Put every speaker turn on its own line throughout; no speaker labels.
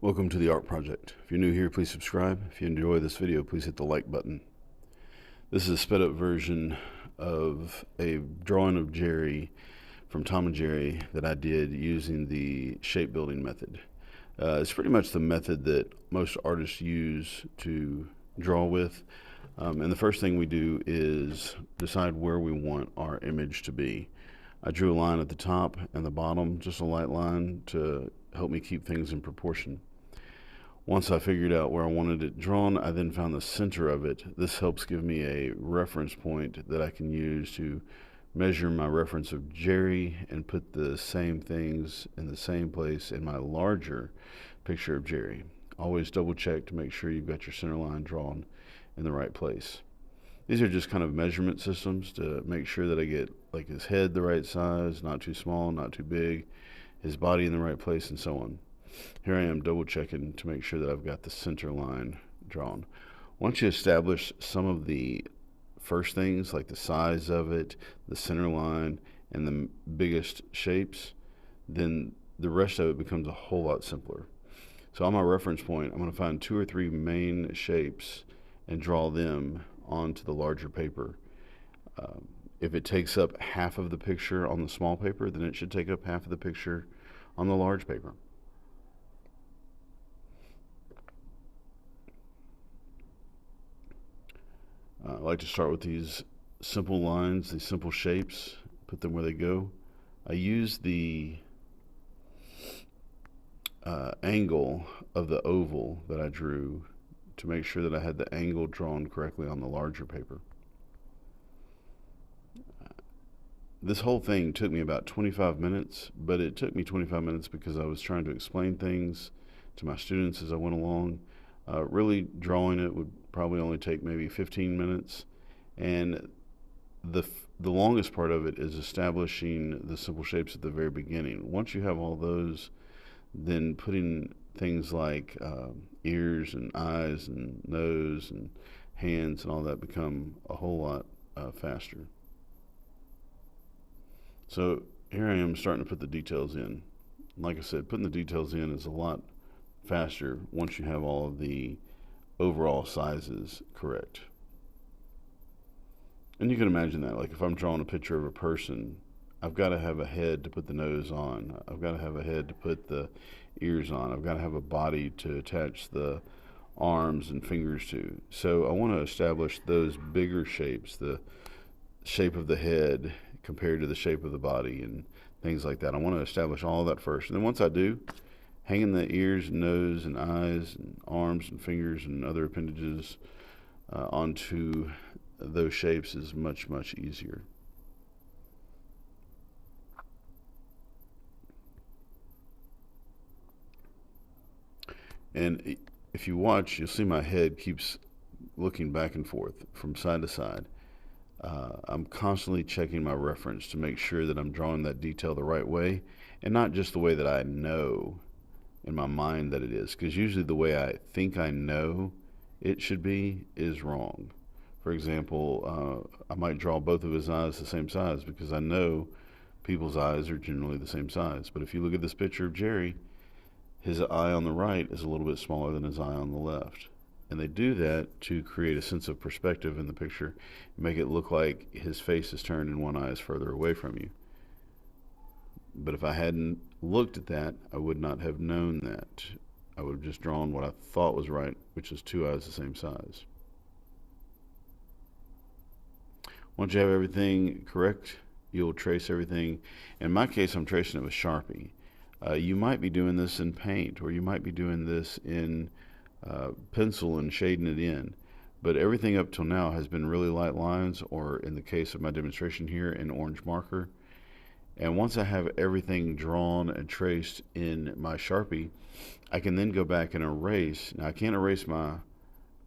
Welcome to the Art Project. If you're new here, please subscribe. If you enjoy this video, please hit the like button. This is a sped up version of a drawing of Jerry from Tom and Jerry that I did using the shape building method. It's pretty much the method that most artists use to draw with. And the first thing we do is decide where we want our image to be. I drew a line at the top and the bottom, just a light line to help me keep things in proportion. Once I figured out where I wanted it drawn, I then found the center of it. This helps give me a reference point that I can use to measure my reference of Jerry and put the same things in the same place in my larger picture of Jerry. Always double check to make sure you've got your center line drawn in the right place. These are just kind of measurement systems to make sure that I get like his head the right size, not too small, not too big, his body in the right place, and so on. Here I am double checking to make sure that I've got the center line drawn. Once you establish some of the first things like the size of it, the center line, and the biggest shapes, then the rest of it becomes a whole lot simpler. So on my reference point, I'm going to find 2 or 3 main shapes and draw them onto the larger paper. If it takes up half of the picture on the small paper, then it should take up half of the picture on the large paper. I like to start with these simple lines, these simple shapes, put them where they go. I use the angle of the oval that I drew to make sure that I had the angle drawn correctly on the larger paper. This whole thing took me about 25 minutes, but it took me 25 minutes because I was trying to explain things to my students as I went along. Really drawing it would probably only take maybe 15 minutes, and the longest part of it is establishing the simple shapes at the very beginning. Once you have all those, then putting things like ears and eyes and nose and hands and all that become a whole lot faster. So here I am starting to put the details in. Like I said, putting the details in is a lot faster once you have all of the overall sizes correct. And you can imagine that, like if I'm drawing a picture of a person, I've got to have a head to put the nose on, I've got to have a head to put the ears on, I've got to have a body to attach the arms and fingers to. So I want to establish those bigger shapes, the shape of the head compared to the shape of the body and things like that. I want to establish all of that first, and then once I do, hanging the ears, nose, and eyes, and arms, and fingers, and other appendages onto those shapes is much, much easier. And if you watch, you'll see my head keeps looking back and forth from side to side. I'm constantly checking my reference to make sure that I'm drawing that detail the right way, and not just the way that I know in my mind that it is, because usually the way I think I know it should be is wrong. For example, I might draw both of his eyes the same size because I know people's eyes are generally the same size. But if you look at this picture of Jerry, his eye on the right is a little bit smaller than his eye on the left. And they do that to create a sense of perspective in the picture, make it look like his face is turned and one eye is further away from you. But if I hadn't looked at that, I would not have known that. I would have just drawn what I thought was right, which is 2 eyes the same size. Once you have everything correct, you'll trace everything. In my case, I'm tracing it with Sharpie. You might be doing this in paint, or you might be doing this in pencil and shading it in. But everything up till now has been really light lines, or in the case of my demonstration here, an orange marker. And once I have everything drawn and traced in my Sharpie, I can then go back and erase. Now I can't erase my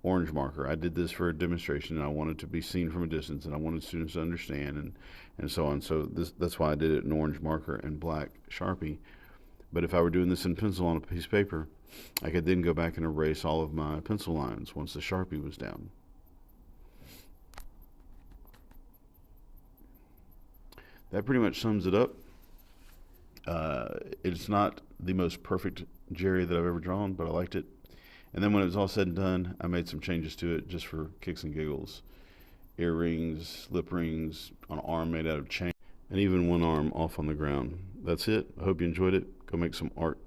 orange marker. I did this for a demonstration and I wanted to be seen from a distance and I wanted students to understand and so on. So that's why I did it in orange marker and black Sharpie. But if I were doing this in pencil on a piece of paper, I could then go back and erase all of my pencil lines once the Sharpie was down. That pretty much sums it up. It's not the most perfect Jerry that I've ever drawn, but I liked it. And then when it was all said and done, I made some changes to it just for kicks and giggles. Earrings, lip rings, an arm made out of chain, and even one arm off on the ground. That's it. I hope you enjoyed it. Go make some art.